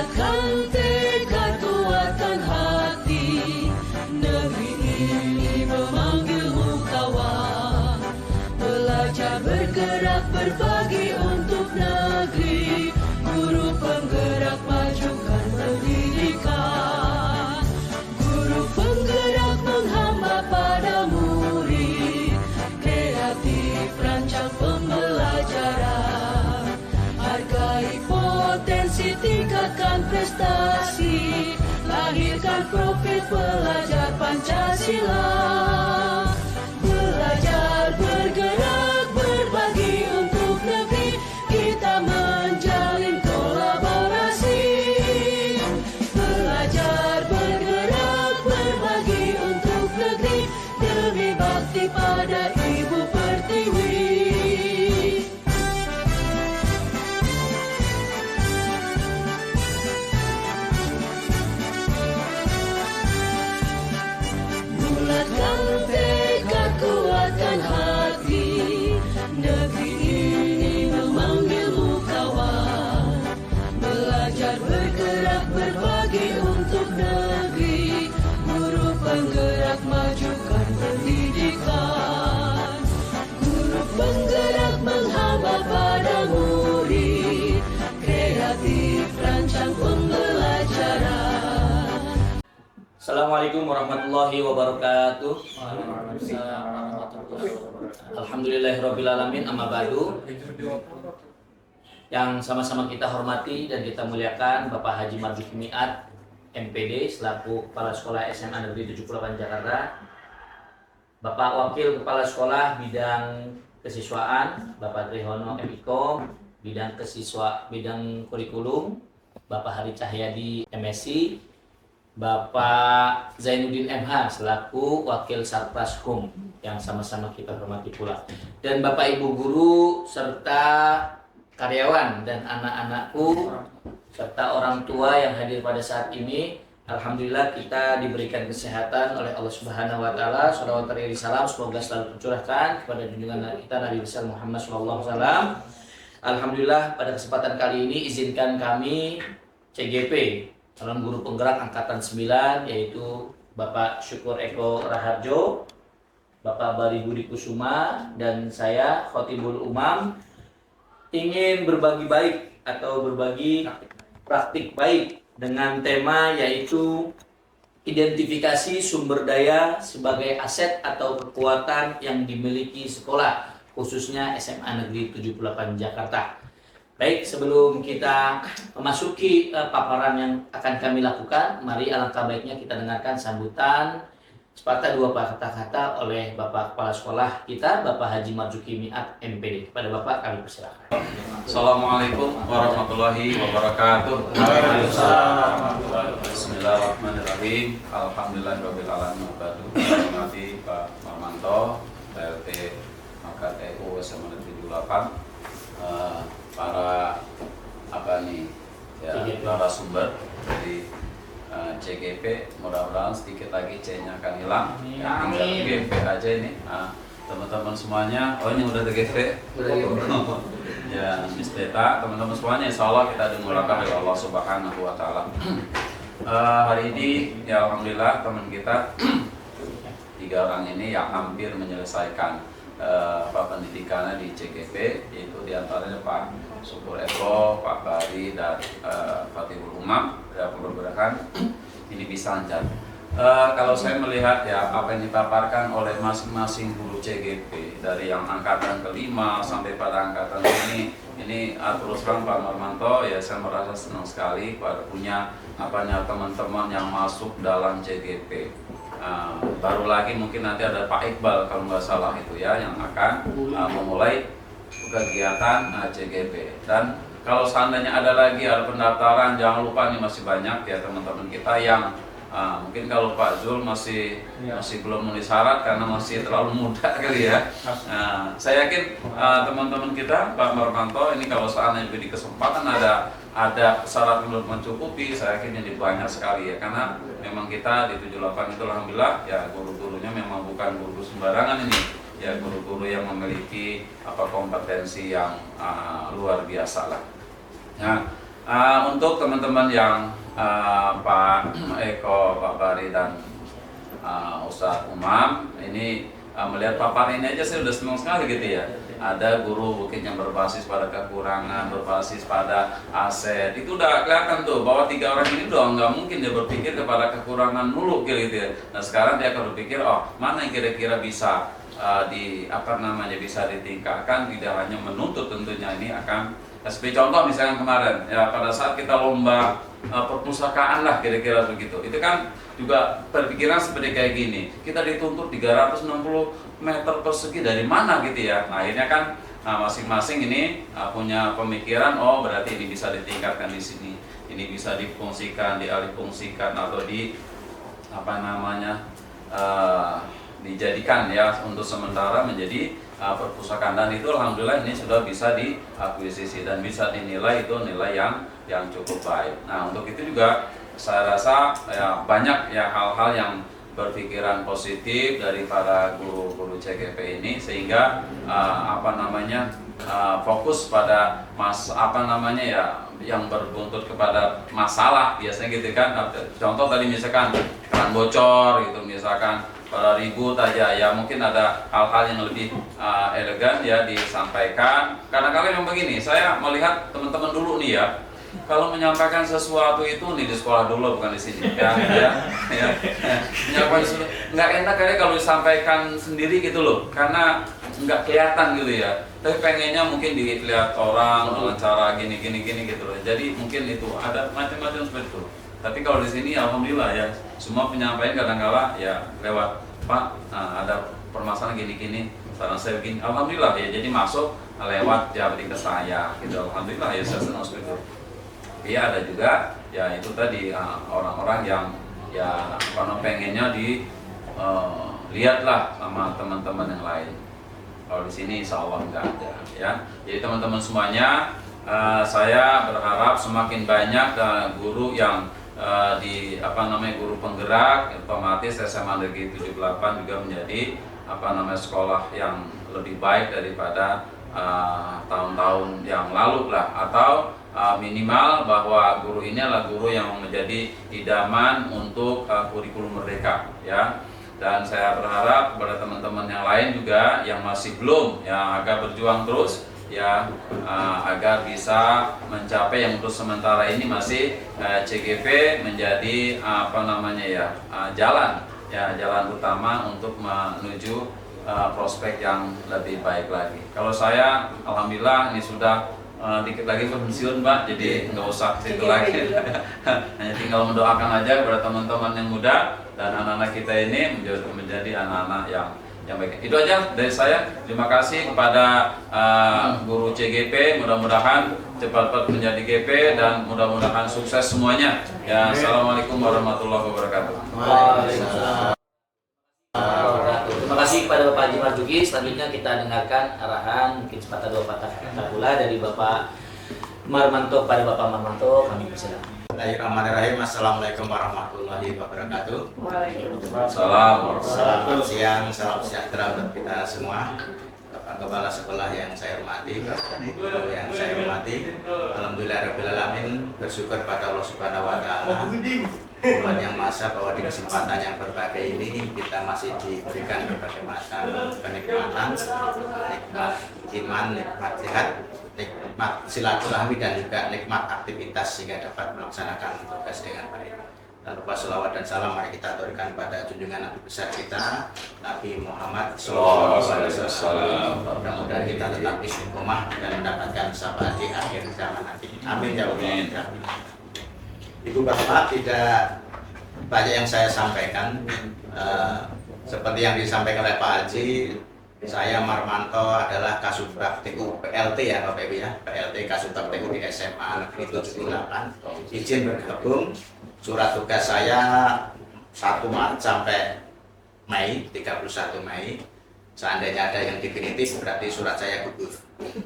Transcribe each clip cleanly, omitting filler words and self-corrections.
Bulatkan tekad kuatkan hati, negeri ini memanggilmu kawan. Belajar bergerak berbagi untuk negeri, guru penggerak majukan pendidikan. Guru penggerak menghamba pada murid, kreatif rancang pembelajaran. Hargai potensi, tingkatkan prestasi, lahirkan profil pelajar Pancasila. Belajar bergerak berbagi untuk negeri, kita menjalin kolaborasi. Belajar bergerak berbagi untuk negeri, demi bakti pada Ibu Pertiwi. Bulatkan tekad kuatkan hati, negeri ini memanggilmu kawan. Belajar bergerak berbagi untuk negeri, guru penggerak majukan pendidikan. Guru penggerak menghamba pada murid, kreatif rancang pembelajaran. Assalamualaikum warahmatullahi wabarakatuh. Alhamdulillahirrabbilalamin, amma ba'du. Yang sama-sama kita hormati dan kita muliakan Bapak Haji Marzuki Mi'at MPD selaku Kepala Sekolah SMA Negeri 78 Jakarta, Bapak Wakil Kepala Sekolah Bidang Kesiswaan Bapak Trihono MIKO, Bidang Kurikulum Bapak Hari Cahyadi MSI, Bapak Zainuddin MH selaku Wakil Satpas Hum yang sama-sama kita hormati pula, dan Bapak Ibu guru serta karyawan dan anak-anakku serta orang tua yang hadir pada saat ini. Alhamdulillah kita diberikan kesehatan oleh Allah Subhanahu wa taala. Shalawat dan salam semoga selalu tercurahkan kepada junjungan kita Nabi besar Muhammad sallallahu alaihi wasallam. Alhamdulillah pada kesempatan kali ini izinkan kami CGP calon guru penggerak angkatan 9 yaitu Bapak Syukur Eko Raharjo, Bapak Bari Budi Kusuma, dan saya Khotibul Umam ingin berbagi baik atau berbagi praktik baik dengan tema yaitu identifikasi sumber daya sebagai aset atau kekuatan yang dimiliki sekolah, khususnya SMA Negeri 78 Jakarta. Baik, sebelum kita memasuki paparan yang akan kami lakukan, mari alangkah baiknya kita dengarkan sambutan sepatah dua kata-kata oleh Bapak Kepala Sekolah kita, Bapak Haji Marzuki Mi'at MPD. Kepada Bapak kami persilakan. Assalamualaikum warahmatullahi wabarakatuh. Bismillahirrahmanirrahim. Alhamdulillahirrahmanirrahim. Hormati Pak Marmanto, PLT Maka TU SMA Negeri 78, para narasumber dari CGP, mudah-mudahan sedikit lagi C-nya akan hilang. Tinggal GP aja ini. Teman-teman semuanya, ini udah TGP. Ya, Miss Beta, teman-teman semuanya, insya Allah kita dimudahkan oleh Allah Subhanahu wa taala. Hari ini ya alhamdulillah teman kita 3 orang ini yang hampir menyelesaikan pendidikannya di CGP, yaitu diantaranya Pak Syukur Eko, Pak Bari, dan Fatihul Umam dari pergerakan ini bisa lancar. Kalau saya melihat ya apa yang dipaparkan oleh masing-masing guru CGP dari yang angkatan kelima sampai pada angkatan ini terus terang Pak Marmanto ya saya merasa senang sekali pada punya teman-teman yang masuk dalam CGP. Baru lagi mungkin nanti ada Pak Iqbal kalau nggak salah itu ya yang akan memulai kegiatan CGP. Dan kalau seandainya ada pendaftaran, jangan lupa nih masih banyak ya teman-teman kita yang mungkin kalau Pak Zul masih belum memenuhi syarat karena masih terlalu muda kali ya. Saya yakin teman-teman kita Pak Marmanto ini kalau seandainya diberi kesempatan ada syarat yang belum mencukupi, saya yakin ini banyak sekali ya, karena memang kita di 78 itu alhamdulillah ya guru-gurunya memang bukan guru sembarangan ini ya, guru-guru yang memiliki kompetensi yang luar biasa lah. Nah, Untuk teman-teman yang Pak Eko, Pak Bari dan Ustadz Umam ini melihat paparan ini aja saya udah senang sekali gitu ya. Ada guru mungkin yang berbasis pada kekurangan, berbasis pada aset, itu udah kelihatan tuh bahwa 3 orang ini udah nggak mungkin dia berpikir kepada kekurangan mulu gitu ya. Nah sekarang dia akan berpikir, oh mana yang kira-kira bisa bisa ditingkatkan, tidak hanya menuntut tentunya ini akan. Seperti contoh misalkan kemarin ya pada saat kita lomba perpustakaan lah kira-kira begitu, itu kan juga berpikiran seperti kayak gini, kita dituntut 360 meter persegi dari mana gitu ya. Nah akhirnya kan masing-masing ini punya pemikiran, oh berarti ini bisa ditingkatkan di sini, ini bisa difungsikan, dialihfungsikan atau dijadikan ya untuk sementara menjadi perpustakaan, dan itu alhamdulillah ini sudah bisa diakuisisi dan bisa dinilai itu nilai yang cukup baik. Nah untuk itu juga saya rasa ya banyak ya hal-hal yang berpikiran positif dari para guru-guru CGP ini sehingga fokus pada yang berbuntut kepada masalah biasanya gitu kan. Contoh tadi misalkan keran bocor gitu, misalkan pada ribut aja ya, mungkin ada hal-hal yang lebih elegan ya disampaikan. Kadang-kadang yang begini, saya melihat teman-teman dulu nih ya, kalau menyampaikan sesuatu itu nih di sekolah dulu bukan di sini ya. Menyampaikan sesuatu nggak enak kayaknya kalau disampaikan sendiri gitu loh, karena nggak kelihatan gitu ya. Tapi pengennya mungkin dilihat orang dengan cara gini gitu loh. Jadi mungkin itu ada macam-macam seperti itu. Tapi kalau di sini alhamdulillah ya semua penyampaian kadang-kala ya lewat Pak ada permasalahan gini saran saya begini, alhamdulillah ya jadi masuk lewat jadi ke saya gitu, alhamdulillah ya saya senang seperti itu. Iya ada juga ya itu tadi orang-orang yang ya karena pengennya lihatlah sama teman-teman yang lain. Kalau di sini insya Allah nggak ada ya. Jadi teman-teman semuanya saya berharap semakin banyak guru yang guru penggerak, otomatis SMA Negeri 78 juga menjadi sekolah yang lebih baik daripada tahun-tahun yang lalu lah, atau minimal bahwa guru ini adalah guru yang menjadi idaman untuk kurikulum merdeka ya. Dan saya berharap kepada teman-teman yang lain juga yang masih belum ya agar berjuang terus ya agar bisa mencapai yang untuk sementara ini masih CGP menjadi jalan utama untuk menuju prospek yang lebih baik lagi. Kalau saya alhamdulillah ini sudah dikit lagi pensiun Mbak, jadi nggak usah ke situ lagi. Hanya tinggal mendoakan aja kepada teman-teman yang muda dan anak-anak kita ini menjadi anak-anak yang baik. Itu aja dari saya. Terima kasih kepada guru CGP, mudah-mudahan cepat-cepat menjadi GP dan mudah-mudahan sukses semuanya. Ya, assalamualaikum warahmatullahi wabarakatuh. Terima kasih kepada Bapak Haji Marzuki. Selanjutnya kita dengarkan arahan mungkin sepatah dua patah kata pula dari Bapak Marmanto kepada Bapak Marmanto. Kami persilakan. Bismillahirrahmanirrahim. Assalamualaikum warahmatullahi wabarakatuh. Waalaikumsalam. Selamat siang, salam sejahtera untuk kita semua. Bapak Kepala Sekolah yang saya hormati, Bapak Ibu yang saya hormati. Alhamdulillahirrahmanirrahim, bersyukur pada Allah Subhanahu wa Ta'ala, Tuhan yang Maha, bahwa di kesempatan yang berbagai ini kita masih diberikan berbagai macam kenikmatan, nikmat iman, nikmat sehat, nikmat silaturahmi dan juga nikmat aktivitas sehingga dapat melaksanakan tugas dengan baik. Dan lupa selawat dan salam mari kita aturkan pada junjungan Nabi besar kita Nabi Muhammad SAW. Mudah-mudahan kita tetap istiqomah dan mendapatkan syafaat di akhir zaman nanti. Amin ya Allah. Ibu Bapak, tidak banyak yang saya sampaikan. Seperti yang disampaikan oleh Pak Haji, saya Marmanto adalah Kasubag TU PLT ya Bapak Ibu ya, PLT Kasubag TU di SMA Negeri 78. Izin bergabung. Surat tugas saya 1 Maret sampai Mei, 31 Mei. Seandainya ada yang definitif berarti surat saya gugur.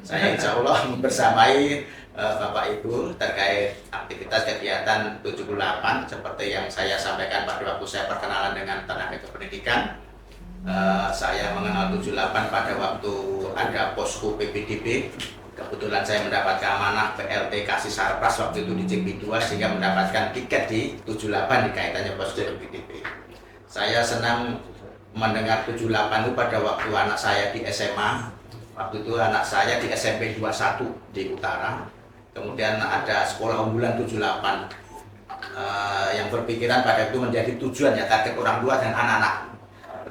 Saya insya Allah membersamai Bapak Ibu terkait aktivitas kegiatan 78 seperti yang saya sampaikan pada waktu saya perkenalan dengan tenaga kependidikan. Saya mengenal 78 pada waktu ada posko PPDB Kebetulan saya mendapat amanah PLT Kasih Sarpras waktu itu di CP2 sehingga mendapatkan tiket di 78 di kaitannya prosedur PDP. Saya senang mendengar 78 itu pada waktu anak saya di SMA. Waktu itu anak saya di SMP 21 di Utara. Kemudian ada sekolah unggulan 78 yang berpikiran pada itu menjadi tujuan ya, target orang tua dan anak-anak.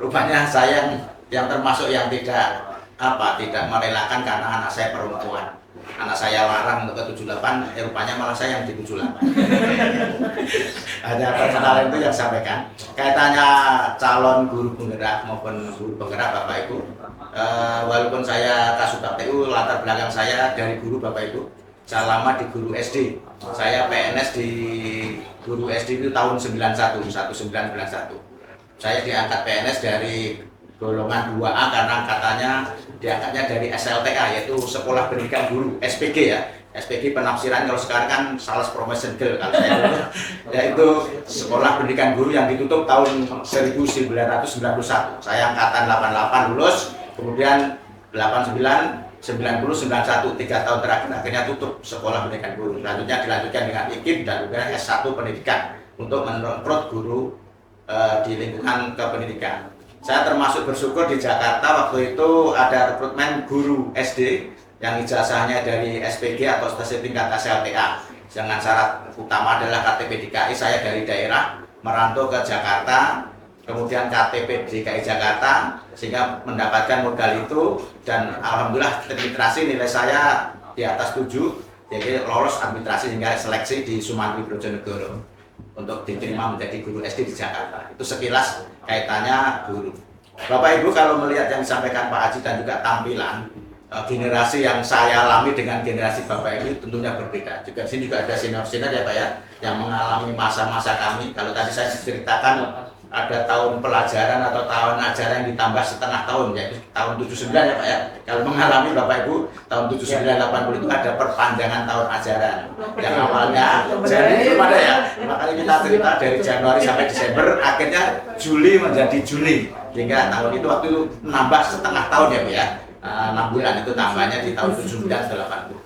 Rupanya saya yang termasuk yang tidak merelakan karena anak saya perempuan. Anak saya larang untuk ke 78, rupanya malah saya yang di 78. Ada perkenalan itu yang sampaikan. Kaitannya calon guru penggerak maupun guru penggerak Bapak Ibu, walaupun saya Kasubag TU, latar belakang saya dari guru Bapak Ibu, saya lama di guru SD. Saya PNS di guru SD itu tahun 1991. Saya diangkat PNS dari golongan 2A karena katanya diangkatnya dari SLTA, yaitu Sekolah Pendidikan Guru, SPG ya. SPG penafsiran kalau sekarang kan Sales Promotion Girl kalau saya dulu, yaitu Sekolah Pendidikan Guru yang ditutup tahun 1991. Saya angkatan 88 lulus, kemudian 89, 90, 91, 3 tahun terakhir akhirnya tutup Sekolah Pendidikan Guru. Selanjutnya dilanjutkan dengan IKIP dan juga S1 Pendidikan untuk merekrut guru di lingkungan kependidikan. Saya termasuk bersyukur di Jakarta waktu itu ada rekrutmen guru SD yang ijazahnya dari SPG atau stasiun tingkat SLTA. Dengan syarat utama adalah KTP DKI. Saya dari daerah merantau ke Jakarta, kemudian KTP DKI Jakarta, sehingga mendapatkan modal itu dan alhamdulillah terliterasi nilai saya di atas 7, jadi lolos administrasi hingga seleksi di Sumantri Brojonegoro untuk diterima menjadi guru SD di Jakarta. Itu sekilas kaitannya guru. Bapak Ibu kalau melihat yang disampaikan Pak Haji dan juga tampilan generasi yang saya alami dengan generasi Bapak Ibu tentunya berbeda. Juga di sini juga ada senior-senior ya Pak ya, yang mengalami masa-masa kami. Kalau tadi saya ceritakan ada tahun pelajaran atau tahun ajaran yang ditambah setengah tahun, yaitu tahun 79 ya Pak ya. Kalau mengalami Bapak Ibu tahun 79-80 itu ada perpanjangan tahun ajaran yang awalnya Januari belum ada ya, makanya kita cerita dari Januari sampai Desember, akhirnya Juli menjadi Juni, hingga tahun itu waktu itu menambah setengah tahun ya Pak ya, 6 bulan itu tambahnya di tahun 79-80.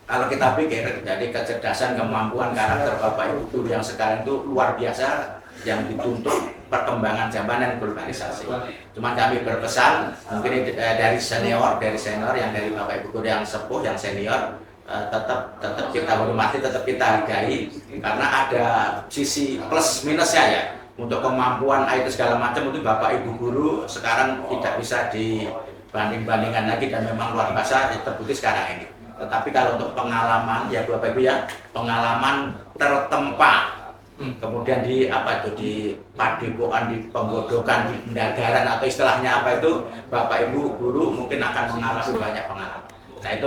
Kalau kita pikir jadi kecerdasan, kemampuan, karakter Bapak Ibu guru yang sekarang itu luar biasa, yang dituntut perkembangan zaman dan globalisasi. Cuman kami berpesan mungkin dari senior yang dari Bapak Ibu guru yang sepuh, yang senior, tetap kita hormati, tetap kita hargai karena ada sisi plus minusnya ya. Untuk kemampuan itu segala macam itu Bapak Ibu guru sekarang tidak bisa dibanding-bandingkan lagi dan memang luar biasa terbukti sekarang ini. Tetapi kalau untuk pengalaman ya Bapak Ibu ya, pengalaman tertempa, kemudian di di padepokan, di penggodokan, di pendagaran atau istilahnya itu Bapak Ibu guru mungkin akan mengalami banyak pengalaman. Nah itu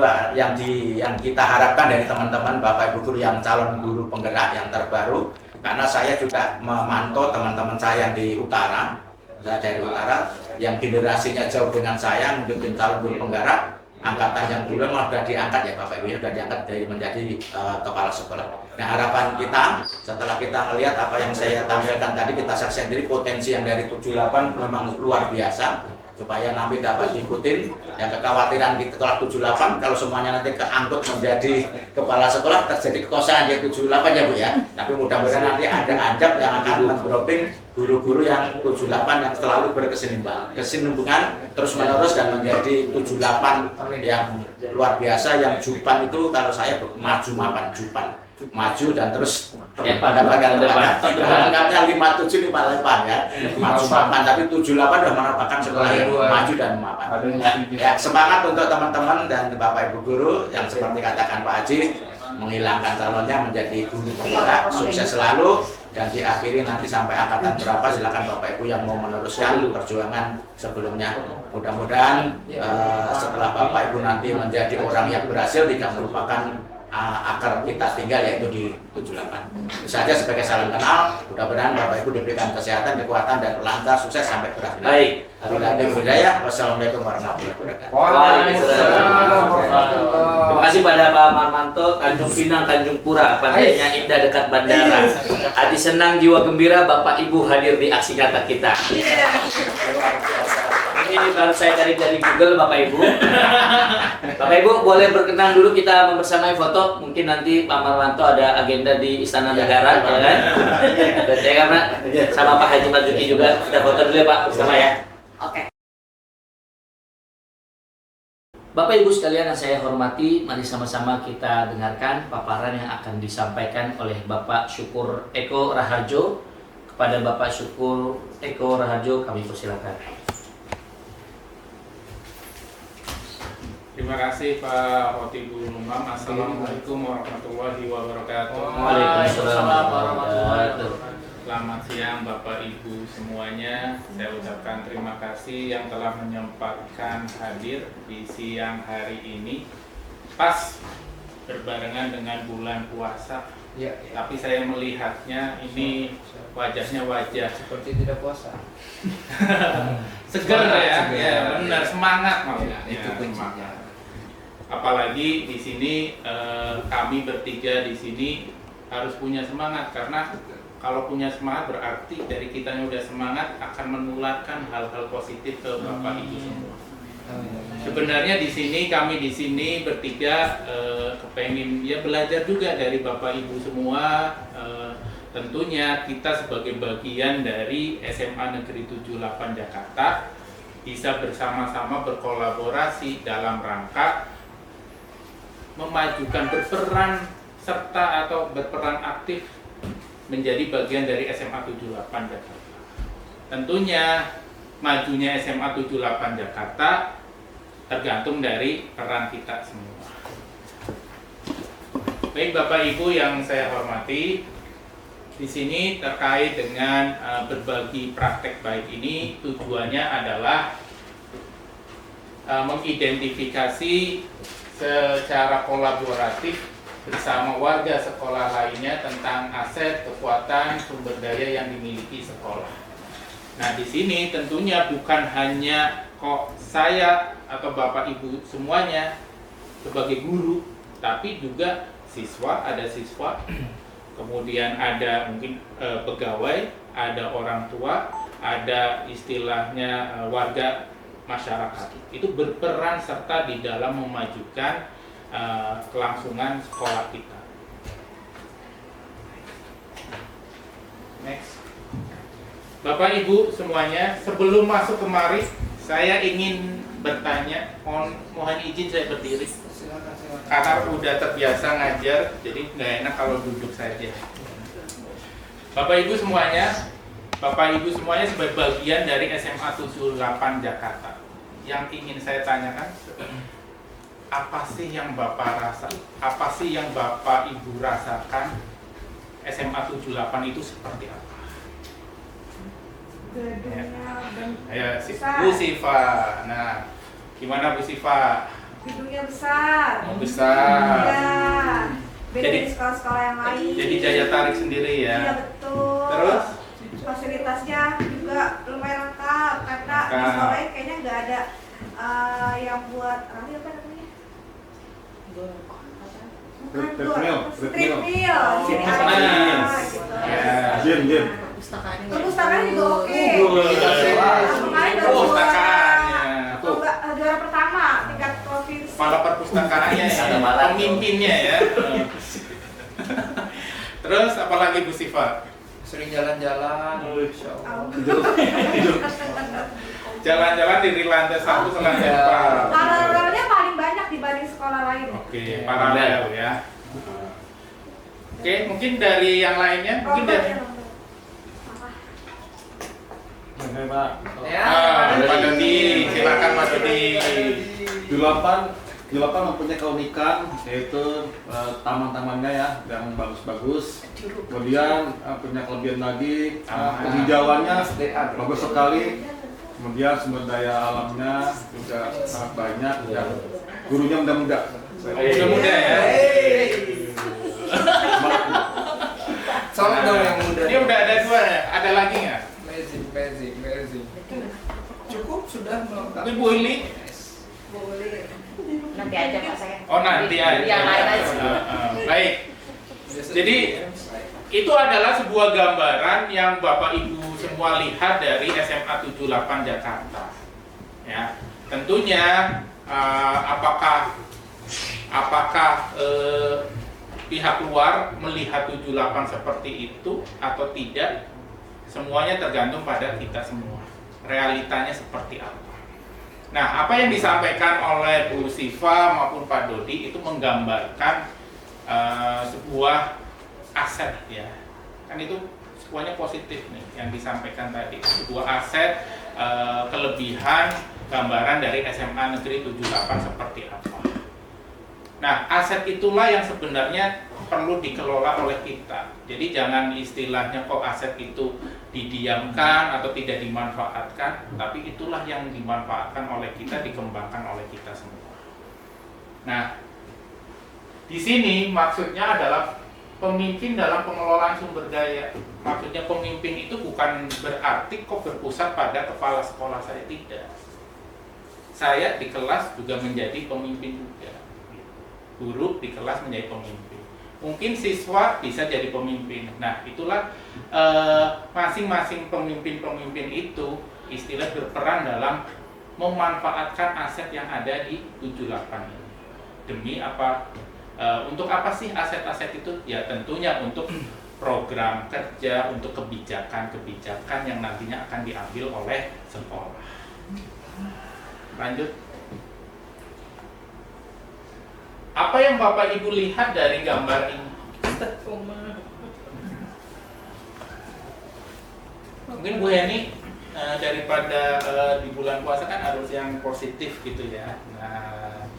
yang kita harapkan dari teman-teman Bapak Ibu guru yang calon guru penggerak yang terbaru, karena saya juga memantau teman-teman saya yang di utara, dari utara yang generasinya jauh dengan saya mungkin calon guru penggerak angkatan yang dulu malah sudah diangkat ya Bapak Ibu, sudah diangkat dari menjadi kepala sekolah. Nah harapan kita setelah kita melihat apa yang saya tampilkan tadi, kita saksikan sendiri potensi yang dari 78 memang luar biasa, supaya nanti dapat diikutin. Yang kekhawatiran di sekolah 78 kalau semuanya nanti keangkut menjadi kepala sekolah terjadi kekosongan di 78 ya Bu ya. Tapi mudah-mudahan nanti ada ajab yang akan mendroping guru-guru yang 78 yang selalu berkesinambungan terus menerus dan menjadi 78 yang luar biasa, yang jupan itu kalau saya maju mapan jupan, maju dan terus pada bagian depannya 57 58 ya, maju mapan, tapi 78 sudah merupakan sekolah yang maju dan mapan. Ya, semangat untuk teman-teman dan Bapak Ibu guru yang seperti katakan Pak Haji, menghilangkan calonnya menjadi guru penggerak, sukses selalu dan diakhiri nanti sampai angkatan berapa silakan Bapak Ibu yang mau meneruskan perjuangan sebelumnya. Mudah-mudahan setelah Bapak Ibu nanti menjadi orang yang berhasil, tidak merupakan akar kita tinggal yaitu di 78. Itu saja sebagai salam kenal. Mudah-mudahan Bapak Ibu diberikan kesehatan, kekuatan dan lancar, sukses sampai berakhir. Baik. Wassalamualaikum warahmatullahi wabarakatuh. Terima kasih pada Pak Marmanto, Tanjung Pinang, Tanjung Pura, pantainya indah dekat bandara. Hati senang, jiwa gembira, Bapak Ibu hadir di aksi nyata kita. Ini baru saya cari dari Google, Bapak Ibu. Bapak Ibu boleh berkenan dulu kita membersamai foto. Mungkin nanti Pak Marwanto ada agenda di Istana Negara, ya kan? Dan saya karena sama Pak Haji Marzuki juga kita foto dulu ya Pak bersama ya. Oke. Bapak Ibu sekalian yang saya hormati, mari sama-sama kita dengarkan paparan yang akan disampaikan oleh Bapak Syukur Eko Raharjo. Kepada Bapak Syukur Eko Raharjo kami persilakan. Terima kasih Pak Khotibul Umam. Assalamualaikum warahmatullahi wabarakatuh. Waalaikumsalam warahmatullahi wabarakatuh. Selamat siang Bapak Ibu semuanya. Saya ucapkan terima kasih yang telah menyempatkan hadir di siang hari ini. Pas berbarengan dengan bulan puasa. Tapi saya melihatnya ini wajahnya wajah seperti tidak puasa. seger ya, seger. ya benar semangat maksudnya. Itu kuncinya. Apalagi di sini kami bertiga di sini harus punya semangat, karena kalau punya semangat berarti dari kita yang udah semangat akan menularkan hal-hal positif ke Bapak Ibu semua. Sebenarnya di sini kami di sini bertiga kepengen ya belajar juga dari Bapak Ibu semua. Tentunya kita sebagai bagian dari SMA Negeri 78 Jakarta bisa bersama-sama berkolaborasi dalam rangka memajukan, berperan serta atau berperan aktif menjadi bagian dari SMA 78 Jakarta. Tentunya majunya SMA 78 Jakarta tergantung dari peran kita semua. Baik Bapak Ibu yang saya hormati, di sini terkait dengan berbagi praktek baik ini tujuannya adalah mengidentifikasi secara kolaboratif bersama warga sekolah lainnya tentang aset, kekuatan, sumber daya yang dimiliki sekolah. Nah, di sini tentunya bukan hanya kok saya atau Bapak Ibu semuanya sebagai guru, tapi juga siswa, ada siswa, kemudian ada mungkin pegawai, ada orang tua, ada istilahnya warga masyarakat. Itu berperan serta di dalam memajukan kelangsungan sekolah kita. Next. Bapak Ibu semuanya, sebelum masuk kemari, saya ingin bertanya, mohon izin saya berdiri. Karena udah terbiasa ngajar, jadi nggak enak kalau duduk saja. Bapak Ibu semuanya sebagai bagian dari SMA 78 Jakarta. Yang ingin saya tanyakan, apa sih yang Bapak rasa? Apa sih yang Bapak Ibu rasakan SMA 78 itu seperti apa? Ya, Bu Siva. Nah, gimana Bu Siva? Gedungnya besar. Oh, besar. Iya. Beda Jadi- dari sekolah-sekolah yang lain. Jadi daya tarik sendiri Iya ya. betul. Terus? Fasilitasnya juga lumayan lengkap karena di Lengkap. sekolah lain kayaknya nggak ada yang buat apa namanya? Bukan Treadmill, street treadmill. meal. Sini Fitness. ada gitu. Ya. Gym. Perpustakaan juga oke. Kemarin udah Perpustakaannya. juara pertama tingkat provinsi. Malah perpustakaannya ya, Ada malah. pemimpinnya ya. Terus apalagi Bu Siva? Sering jalan-jalan. Insya Allah. Jalan-jalan di lantai 1 ke lantai 4. Paralelnya paling banyak dibanding sekolah lain. Oke, paralel ya. Oke, mungkin dari yang lainnya, mungkin dari Oke, Pak. Pak Dodi, silakan Pak Dodi. Di 8 mempunyai keunikan yaitu taman-tamannya ya yang bagus-bagus. Kemudian punya kelebihan lagi penghijauannya bagus sekali. Kemudian sumber daya alamnya juga sangat banyak dan gurunya muda-muda. Muda-muda ya. Salam dong yang muda. Ini udah ada 2 ya, ada lagi nggak? Amazing. Cukup sudah melengkapi. Ibu ini? Boleh. Nanti aja Pak saya. Oh nanti aja. Yang lain aja. Baik. Jadi itu adalah sebuah gambaran yang Bapak Ibu semua lihat dari SMA 78 Jakarta. Ya, tentunya apakah pihak luar melihat 78 seperti itu atau tidak, semuanya tergantung pada kita semua. Realitanya seperti apa. Nah, apa yang disampaikan oleh Bu Siva maupun Pak Dodi itu menggambarkan sebuah aset ya. Kan itu semuanya positif nih yang disampaikan tadi. Sebuah aset, kelebihan, gambaran dari SMA Negeri 78 seperti apa. Nah, aset itulah yang sebenarnya perlu dikelola oleh kita. Jadi jangan istilahnya kok aset itu didiamkan atau tidak dimanfaatkan, tapi itulah yang dimanfaatkan oleh kita, dikembangkan oleh kita semua. Nah, di sini maksudnya adalah pemimpin dalam pengelolaan sumber daya. Maksudnya pemimpin itu bukan berarti kok berpusat pada kepala sekolah, saya tidak. Saya di kelas juga menjadi pemimpin juga. Guru di kelas menjadi pemimpin. Mungkin siswa bisa jadi pemimpin. Nah, itulah masing-masing pemimpin-pemimpin itu istilah berperan dalam memanfaatkan aset yang ada di 78 ini. Demi apa? Untuk apa sih aset-aset itu? Ya tentunya untuk program kerja, untuk kebijakan-kebijakan yang nantinya akan diambil oleh sekolah. Lanjut. Apa yang Bapak Ibu lihat dari gambar ini? Mungkin Bu Heni daripada di bulan puasa kan harus yang positif gitu ya. Nah,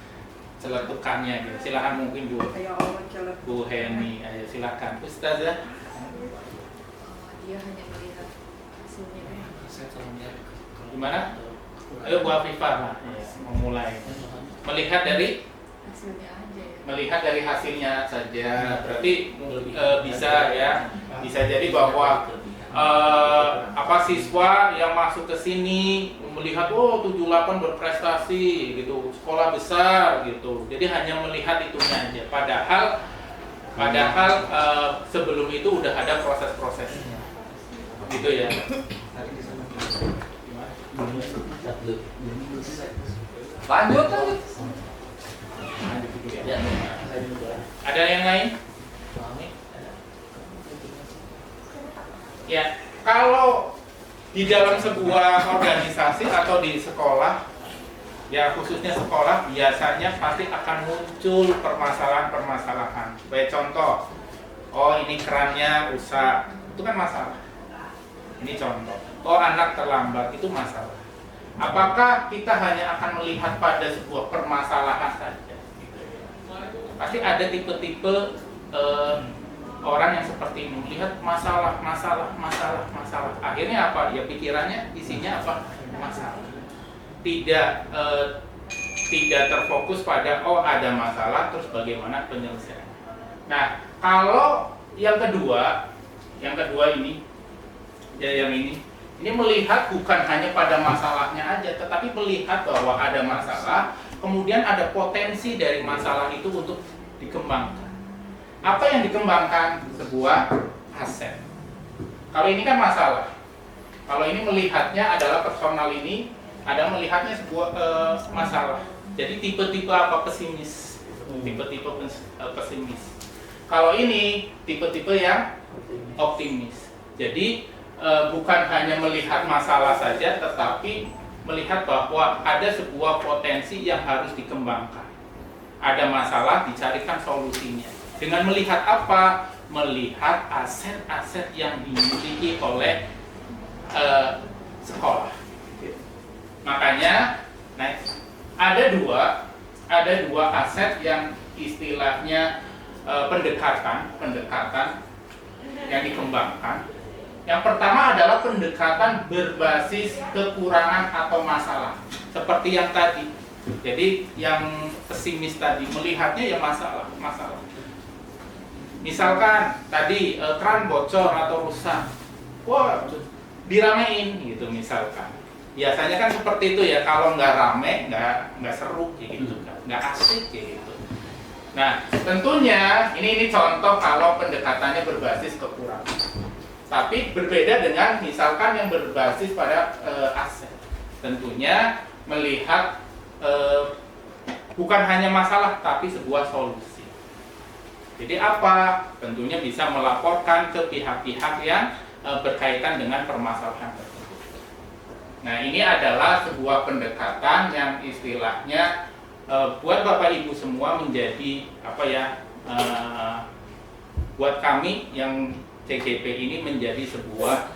celetukannya gitu. Silakan mungkin Bu Heni, ayo silakan. Ustazah. Dia hanya melihat hasilnya. Gimana? Ayo Bu Afifah memulai. Melihat dari Hasilnya aja ya. melihat dari hasilnya saja, berarti bisa ya, bisa jadi bahwa siswa yang masuk ke sini melihat 78 berprestasi gitu, sekolah besar gitu, jadi hanya melihat itunya aja, padahal sebelum itu udah ada proses-prosesnya gitu ya. Lanjut. Ya. Ada yang lain? Ya, kalau di dalam sebuah organisasi atau di sekolah, ya khususnya sekolah, biasanya pasti akan muncul permasalahan-permasalahan. Sebagai contoh, oh ini kerannya rusak, itu kan masalah. Ini contoh. Oh anak terlambat, itu masalah. Apakah kita hanya akan melihat pada sebuah permasalahan saja? Pasti ada tipe-tipe orang yang seperti ini, melihat masalah. Akhirnya apa? Ya pikirannya isinya apa? Masalah. Tidak terfokus pada oh ada masalah terus bagaimana penyelesaian. Nah, kalau yang kedua ini ya yang ini melihat bukan hanya pada masalahnya aja, tetapi melihat bahwa ada masalah, kemudian ada potensi dari masalah itu untuk dikembangkan. Apa yang dikembangkan? Sebuah aset. Kalau ini kan masalah. Kalau ini melihatnya adalah personal ini, ada melihatnya sebuah masalah. Jadi tipe-tipe apa? Pesimis. Tipe-tipe pesimis. Kalau ini tipe-tipe yang optimis. Jadi bukan hanya melihat masalah saja, tetapi melihat bahwa ada sebuah potensi yang harus dikembangkan. Ada masalah, dicarikan solusinya. Dengan melihat apa? Melihat aset-aset yang dimiliki oleh sekolah. Makanya, ada dua aset yang istilahnya pendekatan yang dikembangkan. Yang pertama adalah pendekatan berbasis kekurangan atau masalah, seperti yang tadi. Jadi yang pesimis tadi melihatnya ya masalah. Misalkan tadi keran bocor atau rusak, wah diramein gitu misalkan. Biasanya kan seperti itu ya, kalau nggak rame nggak seru kayak gitu kan, nggak asik kayak gitu. Nah tentunya ini contoh kalau pendekatannya berbasis kekurangan. Tapi berbeda dengan misalkan yang berbasis pada aset. Tentunya melihat bukan hanya masalah tapi sebuah solusi. Jadi apa? Tentunya bisa melaporkan ke pihak-pihak yang berkaitan dengan permasalahan tersebut. Nah, ini adalah sebuah pendekatan yang istilahnya buat Bapak Ibu semua menjadi buat kami yang CGP ini menjadi sebuah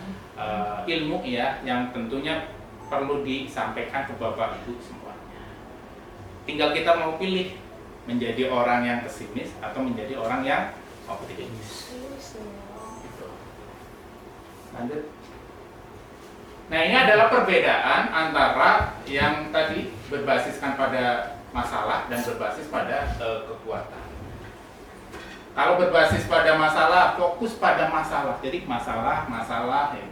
ilmu ya, yang tentunya perlu disampaikan ke Bapak Ibu semuanya. Tinggal kita mau pilih menjadi orang yang pesimis atau menjadi orang yang optimis. Gitu. Lanjut. Nah, ini adalah perbedaan antara yang tadi berbasiskan pada masalah dan berbasis pada kekuatan. Kalau berbasis pada masalah, fokus pada masalah. Jadi masalah ya.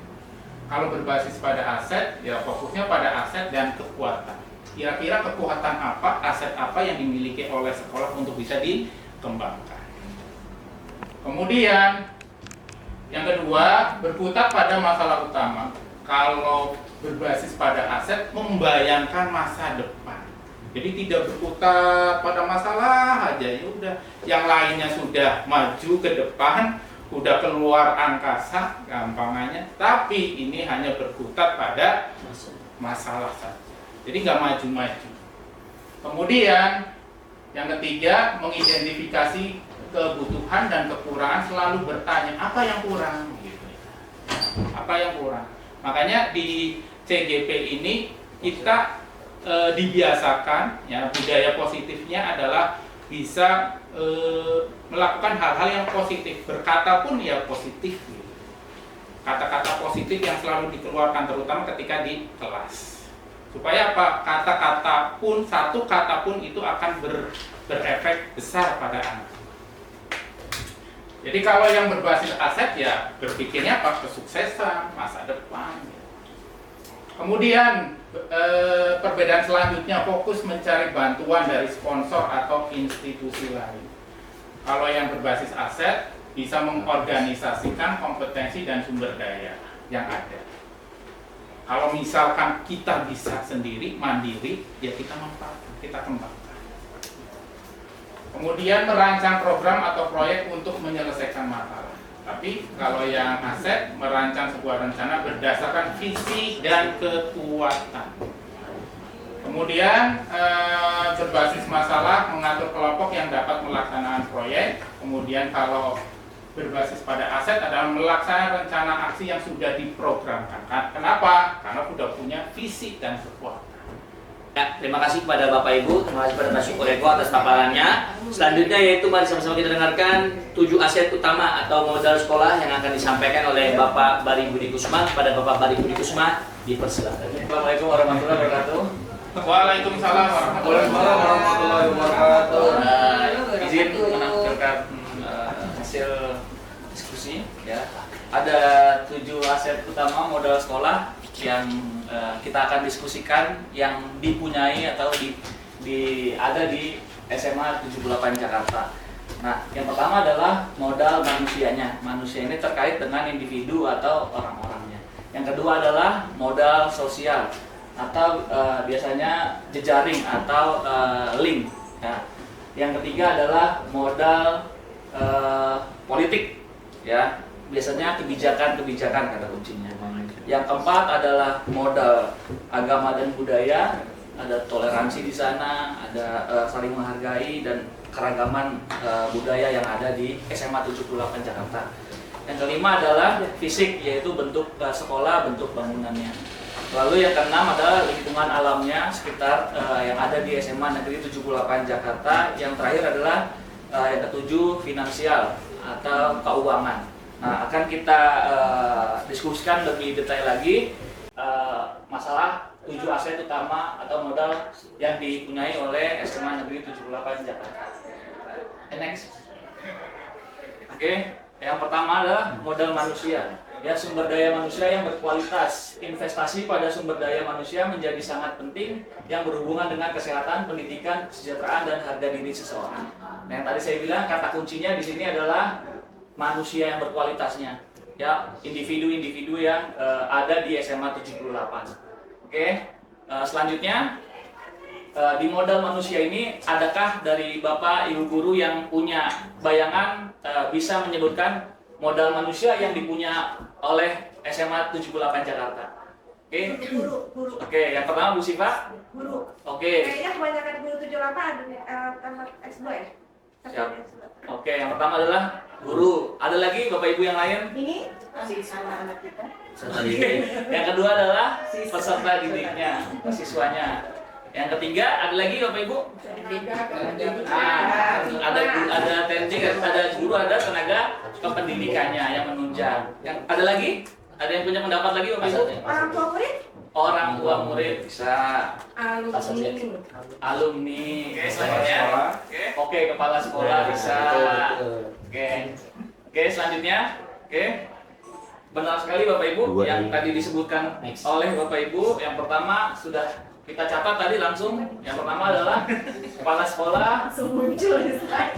Kalau berbasis pada aset, ya fokusnya pada aset dan kekuatan. Kira-kira kekuatan apa, aset apa yang dimiliki oleh sekolah untuk bisa dikembangkan. Kemudian, yang kedua, berputar pada masalah utama. Kalau berbasis pada aset, membayangkan masa depan. Jadi tidak berputar pada masalah aja, ya udah. Yang lainnya sudah maju ke depan, udah keluar angkasa, gampangannya. Tapi ini hanya berputar pada masalah saja. Jadi nggak maju-maju. Kemudian yang ketiga, mengidentifikasi kebutuhan dan kekurangan, selalu bertanya apa yang kurang, gitu. Apa yang kurang. Makanya di CGP ini kita dibiasakan, ya, budaya positifnya adalah bisa melakukan hal-hal yang positif, berkata pun ya positif, gitu. Kata-kata positif yang selalu dikeluarkan terutama ketika di kelas, supaya apa? Kata-kata pun, satu kata pun itu akan berefek besar pada anak. Jadi kalau yang berbasis aset ya berpikirnya apa? Kesuksesan, masa depan. Kemudian perbedaan selanjutnya, fokus mencari bantuan dari sponsor atau institusi lain. Kalau yang berbasis aset bisa mengorganisasikan kompetensi dan sumber daya yang ada. Kalau misalkan kita bisa sendiri, mandiri, ya kita manfaatkan, kita kembangkan. Kemudian merancang program atau proyek untuk menyelesaikan masalah. Tapi kalau yang aset, merancang sebuah rencana berdasarkan visi dan kekuatan. Kemudian berbasis masalah, mengatur kelompok yang dapat melaksanakan proyek. Kemudian kalau berbasis pada aset adalah melaksanakan rencana aksi yang sudah diprogramkan. Kenapa? Karena sudah punya visi dan kekuatan. Ya, terima kasih kepada Bapak Ibu, terima kasih kepada Pak Syukureko atas paparannya. Selanjutnya yaitu mari sama-sama kita dengarkan 7 aset utama atau modal sekolah yang akan disampaikan oleh Bapak Bari Budi Kusuma. Kepada Bapak Bari Budi Kusuma, dipersilakan. Assalamualaikum warahmatullahi wabarakatuh. Waalaikumsalam warahmatullahi wabarakatuh. Izin menampilkan hasil diskusi ya. Ada 7 aset utama modal sekolah yang kita akan diskusikan yang dipunyai atau ada di SMA 78 Jakarta. Nah, yang pertama adalah modal manusianya. Manusia ini terkait dengan individu atau orang-orangnya. Yang kedua adalah modal sosial atau biasanya jejaring atau link. Ya. Yang ketiga adalah modal politik, ya. Biasanya kebijakan kata kuncinya. Yang keempat adalah modal agama dan budaya, ada toleransi di sana, ada saling menghargai dan keragaman budaya yang ada di SMA 78 Jakarta. Yang kelima adalah fisik, yaitu bentuk sekolah, bentuk bangunannya. Lalu yang keenam adalah lingkungan alamnya sekitar yang ada di SMA Negeri 78 Jakarta. Yang terakhir adalah yang ketujuh finansial atau keuangan. Nah, akan kita diskusikan lebih detail lagi masalah 7 aset utama atau modal yang dipunyai oleh SMA Negeri 78 Jakarta. Next. Oke, yang pertama adalah modal manusia. Ya, sumber daya manusia yang berkualitas. Investasi pada sumber daya manusia menjadi sangat penting yang berhubungan dengan kesehatan, pendidikan, kesejahteraan dan harga diri seseorang. Nah, yang tadi saya bilang kata kuncinya di sini adalah manusia yang berkualitasnya, ya, individu-individu yang ada di SMA 78. Oke, selanjutnya di modal manusia ini, adakah dari Bapak Ibu guru yang punya bayangan bisa menyebutkan modal manusia yang dipunya oleh SMA 78 Jakarta? Oke. Guru. Oke, yang pertama Bu Siva. Guru. Oke. Kayaknya kebanyakan guru 78 ada tamat S2 ya? Siap. Oke, yang pertama adalah guru. Ada lagi Bapak Ibu yang lain? Ini anak kita. Peserta didik. Yang kedua adalah peserta didiknya, siswanya. Yang ketiga ada lagi Bapak Ibu? Ada TNJ, ada guru, ada tenaga kependidikannya yang menunjang. Yang ada lagi? Ada yang punya pendapat lagi Bapak Ibu? orang tua murid? Orang tua murid bisa. Alumni. Alumni. Oke, selanjutnya. Oke, kepala sekolah bisa. Oke, selanjutnya. Oke. Benar sekali Bapak Ibu yang tadi disebutkan oleh Bapak Ibu. Yang pertama sudah kita catat tadi langsung. Yang pertama adalah kepala sekolah, Muncul di slide.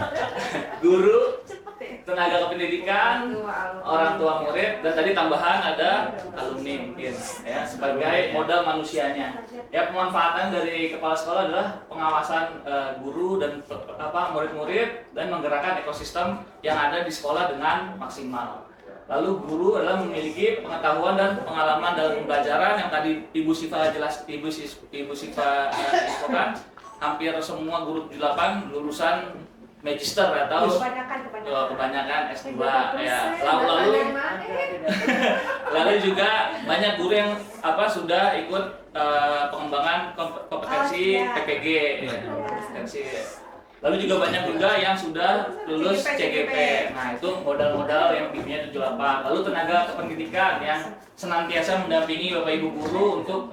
guru, Cepet ya? tenaga kependidikan, orang tua murid, dan tadi tambahan ada alumni mungkin ya sebagai modal manusianya. Ya, pemanfaatan dari kepala sekolah adalah pengawasan guru dan murid-murid dan menggerakkan ekosistem yang ada di sekolah dengan maksimal. Lalu guru adalah memiliki pengetahuan dan pengalaman dalam pembelajaran yang tadi Ibu Siva infokan. Hampir semua guru 78 lulusan magister atau kebanyakan S2 ya. Lalu juga banyak guru yang sudah ikut pengembangan kompetensi PPG ya, kompetensi. Lalu juga banyak juga yang sudah lulus CGP. Nah, itu modal-modal yang dipunya 78. Lalu tenaga kependidikan yang senantiasa mendampingi Bapak Ibu guru untuk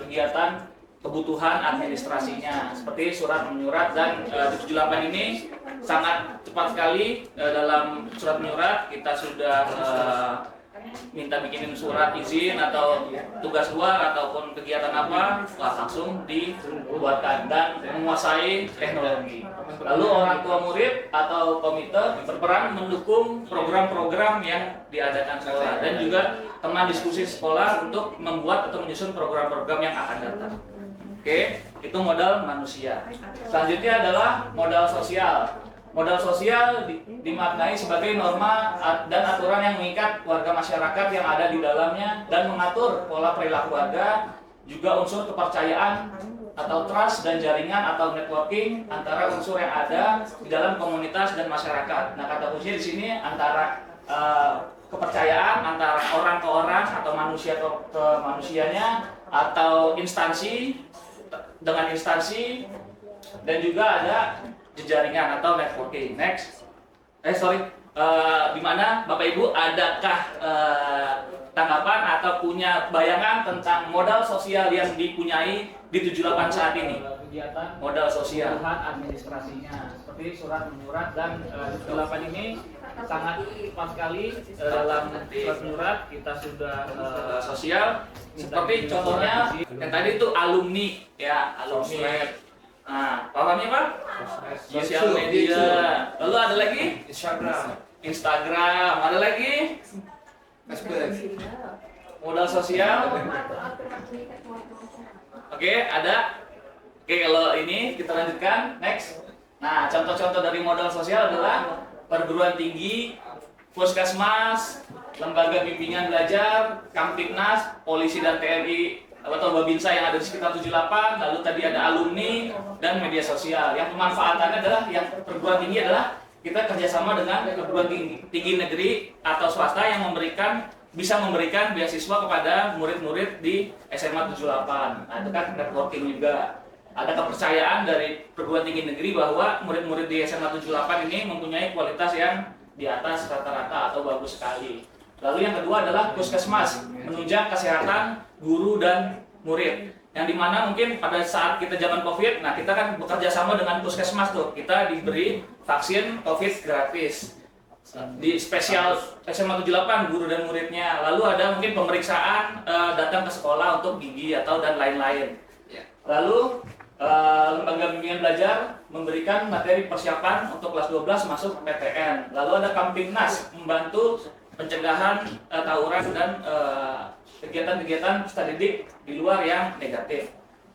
kegiatan kebutuhan administrasinya seperti surat menyurat, dan 78 ini sangat cepat sekali. Dalam surat menyurat kita sudah minta bikinin surat izin atau tugas luar ataupun kegiatan apa, langsung dibuatkan dan menguasai teknologi. Lalu orang tua murid atau komite berperan mendukung program-program yang diadakan sekolah dan juga teman diskusi sekolah untuk membuat atau menyusun program-program yang akan datang. Oke, itu modal manusia. Selanjutnya adalah modal sosial. Modal sosial dimaknai sebagai norma dan aturan yang mengikat warga masyarakat yang ada di dalamnya dan mengatur pola perilaku warga, juga unsur kepercayaan atau trust dan jaringan atau networking antara unsur yang ada di dalam komunitas dan masyarakat. Nah, kata kunci di sini antara kepercayaan antara orang ke orang atau manusia ke manusianya atau instansi dengan instansi, dan juga ada jejaringan atau networking. Next, di mana Bapak Ibu adakah tanggapan atau punya bayangan tentang modal sosial yang dipunyai di 78 saat ini? Kegiatan modal sosial, administrasinya seperti surat menyurat, dan 78 ini sangat cepat sekali dalam surat menyurat kita sudah sosial. Seperti contohnya yang tadi itu alumni ya, alumni. Nah, pahamnya Pak? Sosial media. Lalu ada lagi? Instagram. Ada lagi? Modal sosial. Oke, ada. Oke, kalau ini kita lanjutkan. Next. Nah, contoh-contoh dari modal sosial adalah perguruan tinggi, puskesmas, lembaga bimbingan belajar, Kamtibnas, polisi dan TNI atau Babinsa yang ada di sekitar 78, lalu tadi ada alumni dan media sosial. Yang pemanfaatannya adalah yang perguruan tinggi adalah kita kerjasama dengan perguruan tinggi negeri atau swasta yang bisa memberikan beasiswa kepada murid-murid di SMA 78. Nah, itu kan networking juga. Ada kepercayaan dari perguruan tinggi negeri bahwa murid-murid di SMA 78 ini mempunyai kualitas yang di atas rata-rata atau bagus sekali. Lalu yang kedua adalah puskesmas, menunjang kesehatan guru dan murid. Yang dimana mungkin pada saat kita zaman COVID, nah kita kan bekerja sama dengan puskesmas tuh, kita diberi vaksin COVID gratis. Di spesial SMA 78 guru dan muridnya. Lalu ada mungkin pemeriksaan datang ke sekolah untuk gigi atau dan lain-lain. Lalu lembaga bimbingan belajar memberikan materi persiapan untuk kelas 12 masuk PTN. Lalu ada Kamtibnas membantu pencegahan tawuran dan kegiatan-kegiatan peserta didik di luar yang negatif.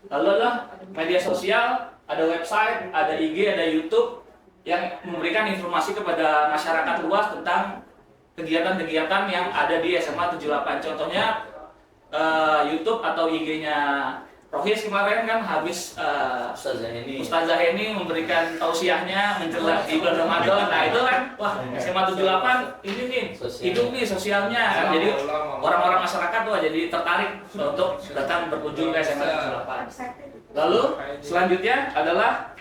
Lalu adalah media sosial, ada website, ada IG, ada YouTube yang memberikan informasi kepada masyarakat luas tentang kegiatan-kegiatan yang ada di SMA 78. Contohnya YouTube atau IG-nya Rohis kemarin kan habis Ustazah Heni memberikan tausiahnya menjelang di bulan Ramadan. Nah itu kan, wah SMA 78 ini nih hidup nih sosialnya kan. Jadi orang-orang masyarakat tuh jadi tertarik untuk datang berkunjung ke SMA 78. Lalu selanjutnya adalah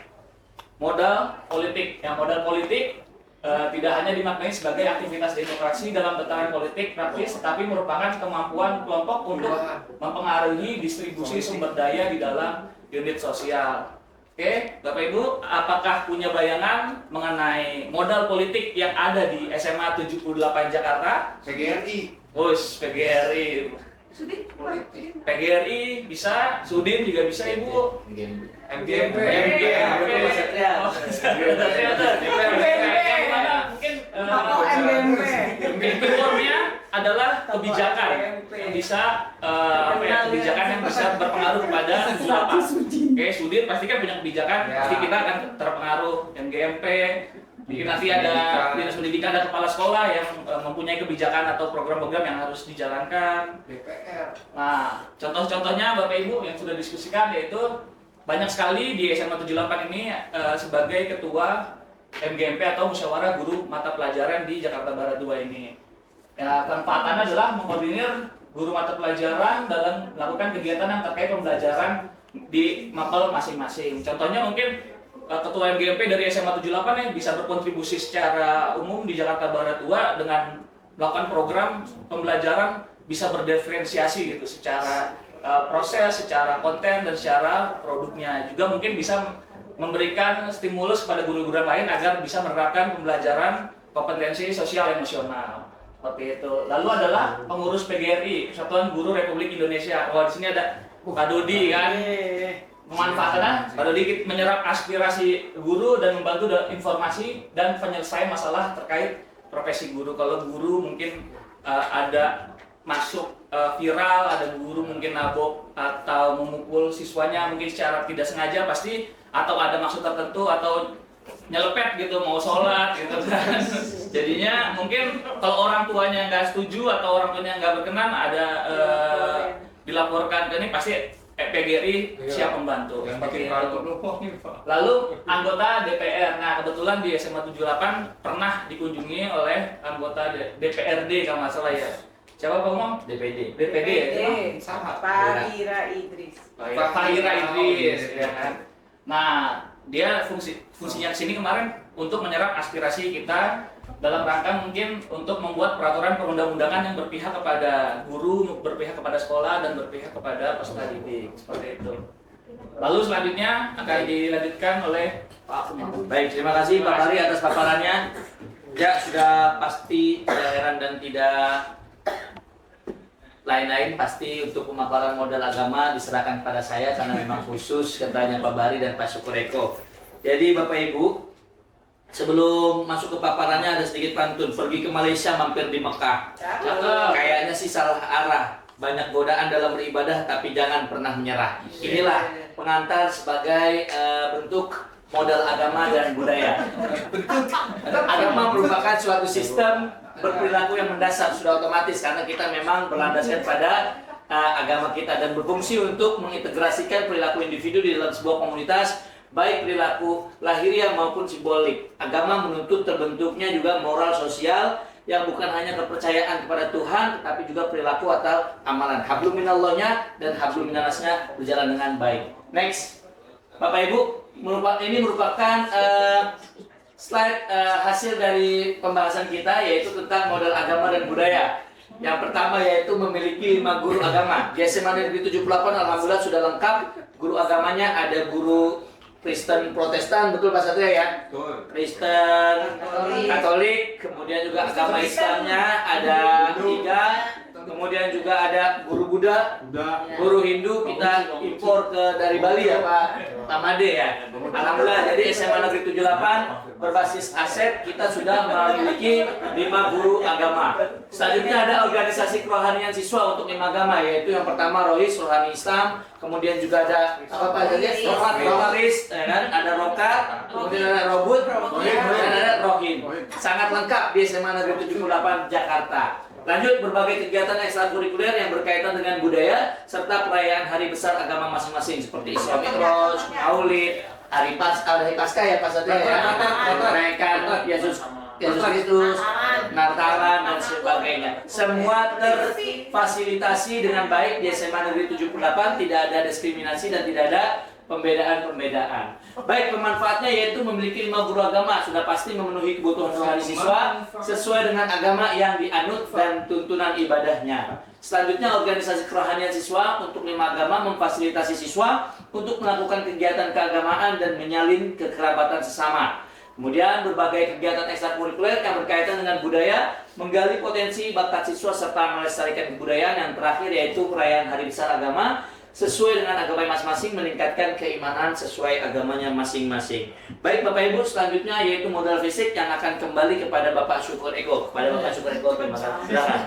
modal politik. Yang modal politik tidak hanya dimaknai sebagai aktivitas demokrasi dalam tataran politik praktis, tetapi merupakan kemampuan kelompok untuk mempengaruhi distribusi sumber daya di dalam unit sosial. Oke, Bapak Ibu, apakah punya bayangan mengenai modal politik yang ada di SMA 78 Jakarta? PGRI. PGRI. PGRI bisa, Sudin juga bisa Ibu. MGMP. Keywordnya adalah kebijakan yang bisa kebijakan yang bisa berpengaruh kepada apa? Oke, Sudin pasti kan punya kebijakan, pasti kita akan terpengaruh. MGMP, nanti ada dinas pendidikan, ada kepala sekolah yang mempunyai kebijakan atau program-program yang harus dijalankan. DPR. Nah, contoh-contohnya Bapak Ibu yang sudah diskusikan yaitu banyak sekali di SMA 78 ini sebagai ketua MGMP atau Musyawarah Guru Mata Pelajaran di Jakarta Barat 2 ini. Ya, kemanfaatannya adalah mengkoordinir guru mata pelajaran dalam melakukan kegiatan yang terkait pembelajaran di mapel masing-masing. Contohnya mungkin ketua MGMP dari SMA 78 yang bisa berkontribusi secara umum di Jakarta Barat 2 dengan melakukan program pembelajaran bisa berdiferensiasi gitu secara proses, secara konten dan secara produknya. Juga mungkin bisa memberikan stimulus kepada guru-guru lain agar bisa menerapkan pembelajaran kompetensi sosial emosional. Seperti itu. Lalu adalah pengurus PGRI, Persatuan Guru Republik Indonesia. Wah, di sini ada Pak Dodi kan. Memanfaatkan Pak Dodi menyerap aspirasi guru dan membantu informasi dan penyelesaian masalah terkait profesi guru. Kalau guru mungkin ada masuk viral, ada guru mungkin nabok atau memukul siswanya mungkin secara tidak sengaja pasti, atau ada maksud tertentu atau nyelepet gitu mau sholat gitu kan. Jadinya mungkin kalau orang tuanya nggak setuju atau orang tuanya nggak berkenan ada dilaporkan ke ini pasti PGRI siap membantu. Lalu anggota DPR. Nah, kebetulan di SMA 78 pernah dikunjungi oleh anggota DPRD kalau nggak salah ya. Siapa Pak Umam? DPD ya? Sama. Pak Ira Idris. Pak Ira Idris ya kan. Nah, dia fungsinya kesini kemarin untuk menyerap aspirasi kita dalam rangka mungkin untuk membuat peraturan perundang-undangan yang berpihak kepada guru, berpihak kepada sekolah, dan berpihak kepada peserta didik. Seperti itu. Lalu selanjutnya akan dilanjutkan oleh Pak Umam. Baik, terima kasih Pak Bari atas paparannya. Ya, sudah pasti tidak heran dan tidak lain-lain pasti untuk pemaparan modal agama diserahkan kepada saya karena memang khusus katanya Pak Bari dan Pak Syukureko. Jadi Bapak Ibu, sebelum masuk ke paparannya ada sedikit pantun. Pergi ke Malaysia mampir di Mekah. Kayaknya sih salah arah. Banyak godaan dalam beribadah tapi jangan pernah menyerah. Inilah pengantar sebagai bentuk modal agama dan budaya. Agama merupakan suatu sistem berperilaku yang mendasar, sudah otomatis karena kita memang berlandaskan pada agama kita dan berfungsi untuk mengintegrasikan perilaku individu di dalam sebuah komunitas, baik perilaku lahiriah maupun simbolik. Agama menuntut terbentuknya juga moral sosial yang bukan hanya kepercayaan kepada Tuhan, tetapi juga perilaku atau amalan. Hablum minallahnya dan hablum minannasnya berjalan dengan baik. Next, Bapak Ibu, ini merupakan slide hasil dari pembahasan kita yaitu tentang modal agama dan budaya. Yang pertama yaitu memiliki 5 guru agama. Di SMA Negeri 78 alhamdulillah sudah lengkap. Guru agamanya ada guru Kristen Protestan, betul Pak Satria ya? Kristen Katolik, kemudian juga agama Islamnya ada 3, kemudian juga ada guru Buddha, guru Hindu kita impor dari Bali ya Pak Tamade ya. Alhamdulillah, jadi SMA Negeri 78 berbasis aset kita sudah memiliki 5 guru agama. Selanjutnya ada organisasi kerohanian siswa untuk 5 agama, yaitu yang pertama Rohis, Rohani Islam, kemudian juga ada apa tadi? Roharis, ya kan? Ada Rokat, kemudian ada Robut, kemudian ada Rohin. Sangat lengkap di SMA Negeri 78 Jakarta. Lanjut, berbagai kegiatan ekstrakurikuler yang berkaitan dengan budaya serta perayaan hari besar agama masing-masing seperti Isra Mi'raj, Maulid, hari Paskah ya Pak Satya ya, merayakan Yesus Kristus, Natalan dan sebagainya. Semua terfasilitasi dengan baik di SMA Negeri 78, tidak ada diskriminasi dan tidak ada pembedaan-pembedaan. Baik, pemanfaatnya yaitu memiliki 5 guru agama, sudah pasti memenuhi kebutuhan rohani siswa sesuai dengan agama yang dianut dan tuntunan ibadahnya. Selanjutnya, organisasi kerohanian siswa untuk 5 agama memfasilitasi siswa untuk melakukan kegiatan keagamaan dan menyalin kekerabatan sesama. Kemudian berbagai kegiatan ekstrakurikuler yang berkaitan dengan budaya, menggali potensi bakat siswa serta melestarikan kebudayaan. Yang terakhir yaitu perayaan hari besar agama sesuai dengan agama masing-masing, meningkatkan keimanan sesuai agamanya masing-masing. Baik Bapak Ibu, selanjutnya yaitu modal fisik yang akan kembali kepada Bapak Syukur Eko. Kepada Bapak Syukur Eko, terima kasih. Silakan.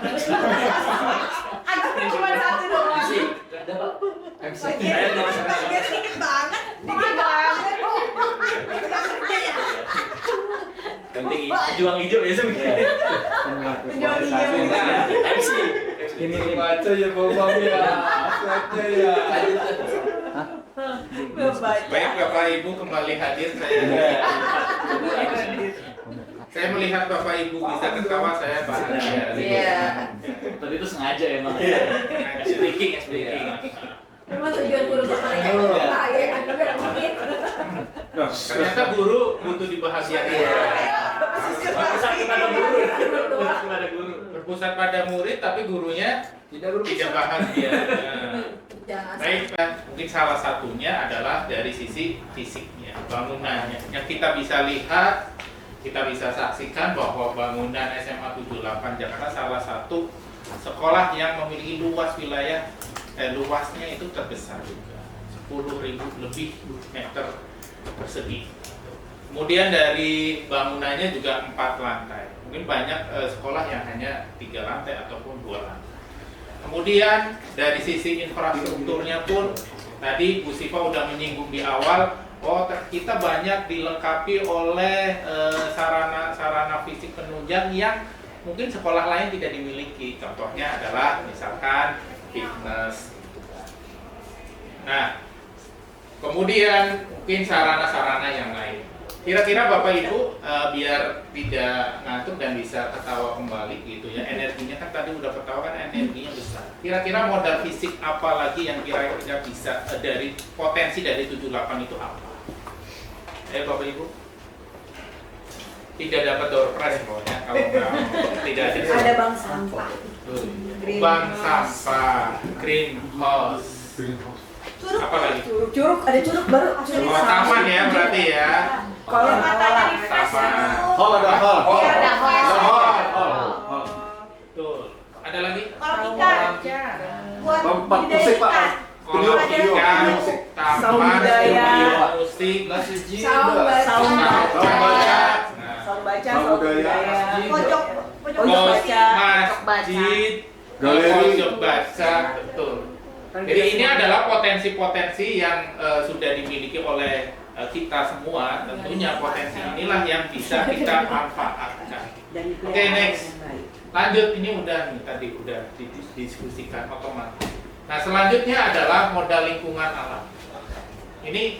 Agaknya cuma satu doang. Ada Pak? Saya dikit banget. Dikit banget. Penting juang hijau ya sebenarnya. MC. Ini baca ya bawangnya, asetnya ya. Baik Bapak Ibu kembali hadir, saya melihat Bapak Ibu bisa ketawa, saya bahagia. Iya. Tadi itu sengaja emang. Speaking. Memang tujuan guru Bapak ya. Ternyata guru butuh dibahagiakan. Berpusat kepada guru. Berpusat pada murid, tapi gurunya tidak bahagia. Baik, mungkin salah satunya adalah dari sisi fisiknya, bangunannya. Yang kita bisa lihat, kita bisa saksikan bahwa bangunan SMA 78 Jakarta salah satu sekolah yang memiliki luas wilayah, luasnya itu terbesar juga, 10.000 lebih meter persegi. Kemudian dari bangunannya juga 4 lantai. Mungkin banyak sekolah yang hanya 3 lantai ataupun 2 lantai. Kemudian dari sisi infrastrukturnya pun tadi Bu Siva udah menyinggung di awal, kita banyak dilengkapi oleh sarana fisik penunjang yang mungkin sekolah lain tidak dimiliki. Contohnya adalah misalkan fitness. Nah, kemudian mungkin sarana-sarana yang lain. Kira-kira Bapak Ibu biar tidak ngantuk dan bisa ketawa kembali gitu ya, energinya kan tadi udah ketawa kan energinya besar. Kira-kira modal fisik apa lagi yang kira-kira bisa dari potensi dari 78 itu apa? Bapak Ibu? Tidak dapat door prize pokoknya kalau tidak Ada bank sampah. bank sampah, greenhouse. Curug. Apa lagi? Curug, ada curug baru. Oh, taman ya berarti ya. Kalau matanya di Taman. Hall ada hall. Iya, ada hall. Tuh. Ada lagi? Kolam ikan. Buat Tempat budidaya musik, Pak. ikan. Kolam ikan, taman, Saudara. musik, Saung baca. saung baca, Saung baca, Saung saung budaya. budaya. Pojok pos baca. masjid, Galeri. pojok baca, betul. Jadi ini adalah potensi-potensi yang sudah dimiliki oleh kita semua. Tentunya potensi inilah yang bisa kita manfaatkan. Oke, next. Lanjut, ini udah nih, tadi udah didiskusikan otomatis. Nah, selanjutnya adalah modal lingkungan alam. Ini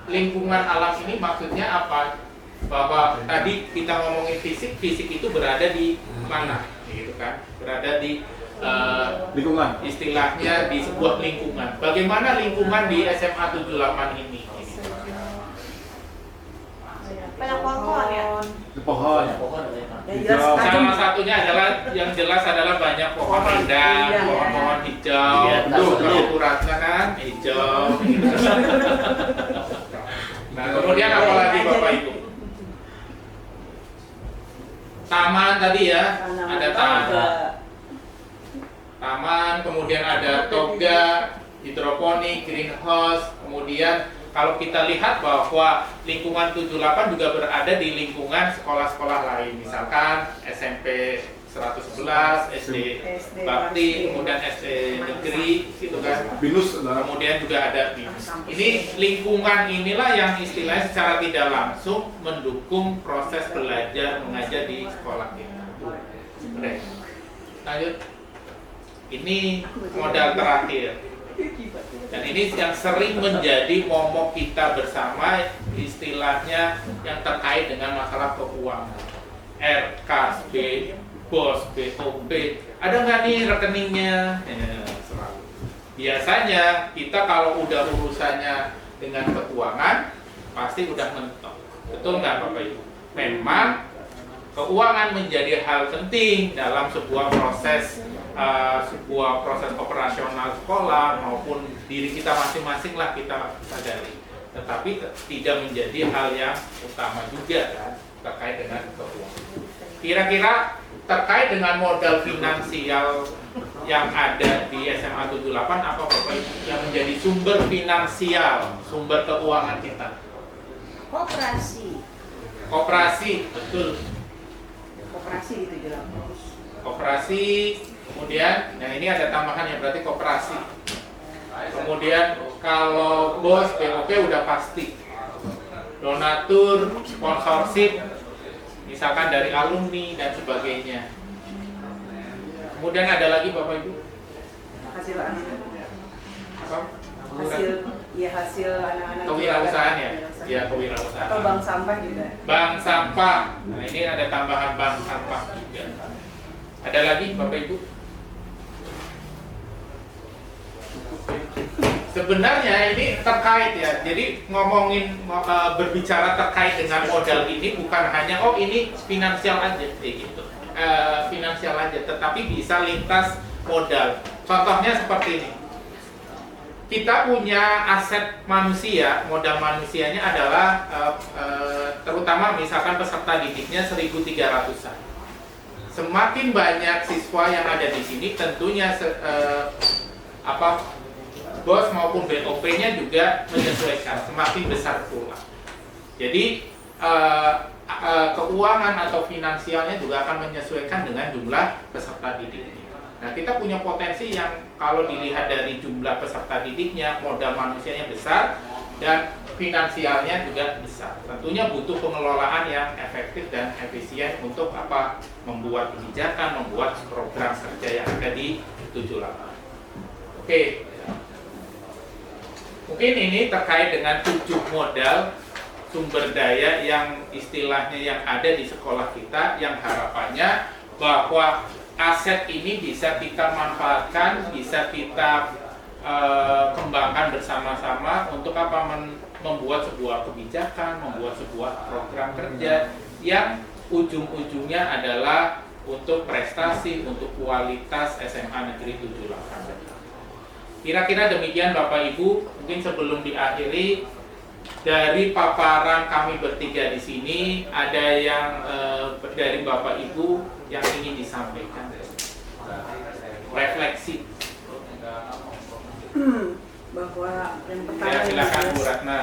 lingkungan alam ini maksudnya apa? Bahwa tadi kita ngomongin fisik itu berada di mana? Gitu kan? Berada di Lingkungan. istilahnya di sebuah lingkungan. Bagaimana lingkungan di SMA 78 ini? Banyak pohon ya. Di pohon. Hijau. Salah satunya adalah yang jelas adalah banyak pohon rindang, pohon-pohon hijau. Iya, Tuh, betul. kalau Ratna kan hijau. Nah, kemudian apa lagi Bapak Ibu? Taman tadi ya, ada taman, kemudian ada toga, hidroponik, greenhouse, kemudian kalau kita lihat bahwa lingkungan 78 juga berada di lingkungan sekolah-sekolah lain, misalkan SMP 111, SD Bakti, kemudian SD Negeri, gitu kan. Binus, Kemudian juga ada BINUS. Ini lingkungan inilah yang istilahnya secara tidak langsung mendukung proses belajar mengajar di sekolah kita. Oke, lanjut. Ini modal terakhir. Dan ini yang sering menjadi momok kita bersama, istilahnya yang terkait dengan masalah keuangan. RKB, BOS, BOP, ada nggak nih rekeningnya? Selalu. Biasanya kita kalau udah urusannya dengan keuangan, pasti udah mentok. Betul nggak Bapak Ibu? Memang keuangan menjadi hal penting dalam sebuah proses operasional sekolah maupun diri kita masing-masing lah kita sadari. Tetapi tidak menjadi hal yang utama juga kan terkait dengan keuangan. Kira-kira terkait dengan modal finansial yang ada di SMA 78 apa Bapak Ibu yang menjadi sumber finansial, sumber keuangan kita? Koperasi, betul. Koperasi di 78. Koperasi, kemudian, nah ini ada tambahannya berarti koperasi. Kemudian kalau BOS, BOP udah pasti. Donatur, sponsorship, misalkan dari alumni dan sebagainya. Kemudian ada lagi Bapak Ibu? Hasil anak-anak. Apa? Hasil anak-anak. Kewirausahaan ya? Ya, kewirausahaan. Atau bank sampah juga. Bank sampah. Nah, ini ada tambahan bank sampah juga. Ada lagi Bapak Ibu? Sebenarnya ini terkait ya. Jadi ngomongin berbicara terkait dengan modal ini bukan hanya ini finansial aja gitu. Finansial aja, tetapi bisa lintas modal. Contohnya seperti ini. Kita punya aset manusia, modal manusianya adalah terutama misalkan peserta didiknya 1.300-an. Semakin banyak siswa yang ada di sini, tentunya BOS maupun BOP-nya juga menyesuaikan, semakin besar pula. Jadi keuangan atau finansialnya juga akan menyesuaikan dengan jumlah peserta didiknya. Nah, kita punya potensi yang kalau dilihat dari jumlah peserta didiknya, modal manusianya besar dan finansialnya juga besar. Tentunya butuh pengelolaan yang efektif dan efisien untuk membuat kebijakan, membuat program kerja yang ada di 78. Oke. Mungkin ini terkait dengan 7 modal sumber daya yang istilahnya yang ada di sekolah kita, yang harapannya bahwa aset ini bisa kita manfaatkan, bisa kita kembangkan bersama-sama untuk membuat sebuah kebijakan, membuat sebuah program kerja yang ujung-ujungnya adalah untuk prestasi, untuk kualitas SMA Negeri 78. Kira-kira demikian Bapak Ibu. Mungkin sebelum diakhiri, dari paparan kami bertiga di sini, ada yang dari Bapak Ibu yang ingin disampaikan, refleksi. Bahwa yang pertama, Ya, silakan Bu Ratna.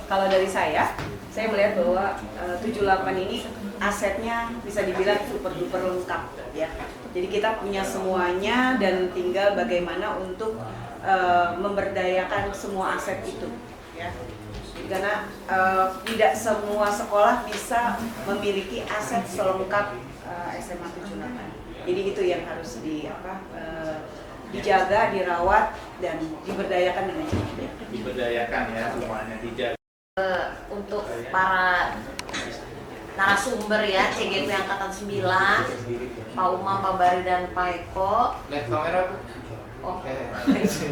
Kalau dari saya melihat bahwa 78 ini asetnya bisa dibilang super duper lengkap ya. Jadi kita punya semuanya dan tinggal bagaimana untuk memberdayakan semua aset itu ya. Karena tidak semua sekolah bisa memiliki aset selengkap SMA 78. Jadi itu yang harus dijaga, dirawat, dan diberdayakan dengan baik. Diberdayakan ya semuanya, dijaga. Untuk para narasumber ya, CGP Angkatan 9, Pak Umam, Pak Bari, dan Pak Eko. Lihat kamera Bu. Oh,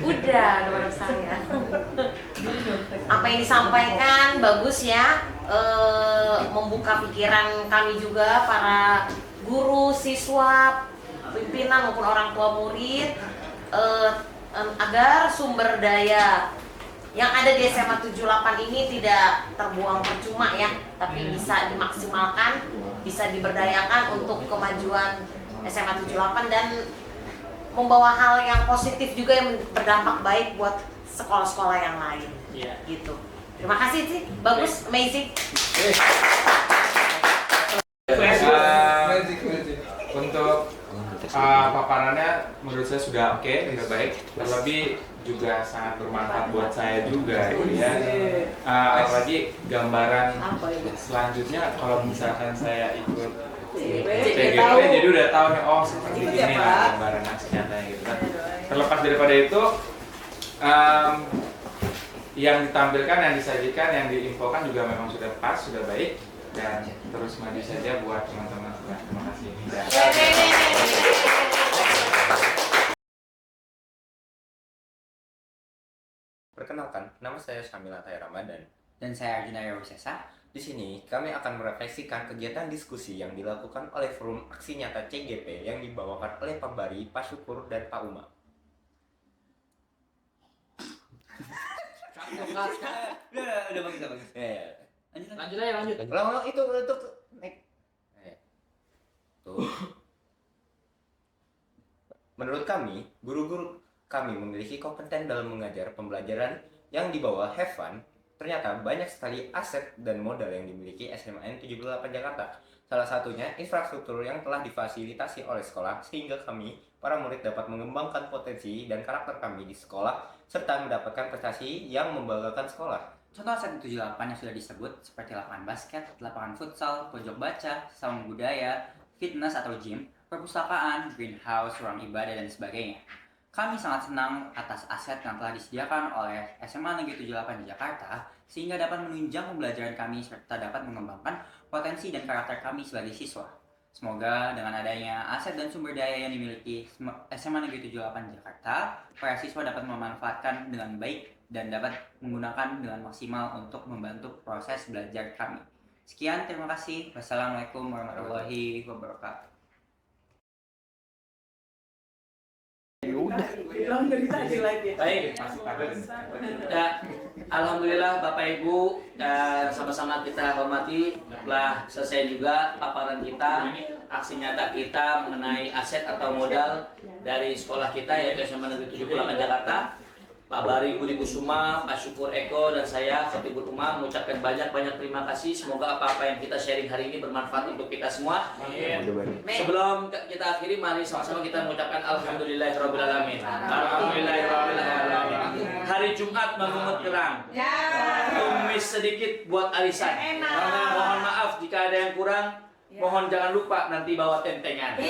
udah nomor saya. Apa yang disampaikan bagus ya, membuka pikiran kami juga para guru, siswa, pimpinan maupun orang tua murid, agar sumber daya yang ada di SMA 78 ini tidak terbuang percuma ya, tapi bisa dimaksimalkan, bisa diberdayakan untuk kemajuan SMA 78 dan membawa hal yang positif juga yang berdampak baik buat sekolah-sekolah yang lain. Iya. Gitu. Terima kasih sih, bagus, amazing. Untuk paparannya menurut saya sudah oke, sudah baik. Terlebih juga sangat bermanfaat buat saya juga ya. Apalagi gambaran selanjutnya kalau misalkan saya ikut TGP jadi udah tahu nih, oh seperti ini lah gambaran aksi nyatanya gitu kan. Terlepas daripada itu, yang ditampilkan, yang disajikan, yang diinfokan juga memang sudah pas, sudah baik, dan terus maju saja buat teman-teman. Terima kasih. Perkenalkan, nama saya Syamila Tay Ramadan. Dan saya Arjuna Wisesa. Di sini, kami akan merefleksikan kegiatan diskusi yang dilakukan oleh Forum Aksi Nyata CGP yang dibawakan oleh Pak Bari, Pak Syukur, dan Pak Uma. Udah bagus, bagus. Ya. Lanjut aja, lanjut. Ulang itu naik. Tuh. Menurut kami, guru-guru kami memiliki kompeten dalam mengajar pembelajaran yang dibawa have fun. Ternyata banyak sekali aset dan modal yang dimiliki SMAN 78 Jakarta. Salah satunya infrastruktur yang telah difasilitasi oleh sekolah sehingga kami, para murid dapat mengembangkan potensi dan karakter kami di sekolah serta mendapatkan prestasi yang membanggakan sekolah. Contoh aset 78 yang sudah disebut seperti lapangan basket, lapangan futsal, pojok baca, saung budaya, fitness atau gym, perpustakaan, greenhouse, ruang ibadah, dan sebagainya. Kami sangat senang atas aset yang telah disediakan oleh SMA Negeri 78 di Jakarta sehingga dapat menunjang pembelajaran kami serta dapat mengembangkan potensi dan karakter kami sebagai siswa. Semoga dengan adanya aset dan sumber daya yang dimiliki SMA Negeri 78 Jakarta, para siswa dapat memanfaatkan dengan baik dan dapat menggunakan dengan maksimal untuk membantu proses belajar kami. Sekian, terima kasih. Wassalamualaikum warahmatullahi wabarakatuh. Baik. Ya, alhamdulillah Bapak Ibu, sama-sama kita hormati, telah selesai juga paparan kita, aksi nyata kita mengenai aset atau modal dari sekolah kita yaitu SMA Negeri 78 Jakarta. Pak Bari Budi Kusuma, Pak Syukur Eko, dan saya Khotibul Umam mengucapkan banyak-banyak terima kasih. Semoga apa-apa yang kita sharing hari ini bermanfaat untuk kita semua. Sebelum kita akhiri, mari sama-sama kita mengucapkan Alhamdulillahirrahmanirrahim. Alhamdulillahirrahmanirrahim. Hari Jumat mengungut kerang. Tumis sedikit buat arisan. Mohon maaf jika ada yang kurang. Mohon jangan lupa nanti bawa tentengan.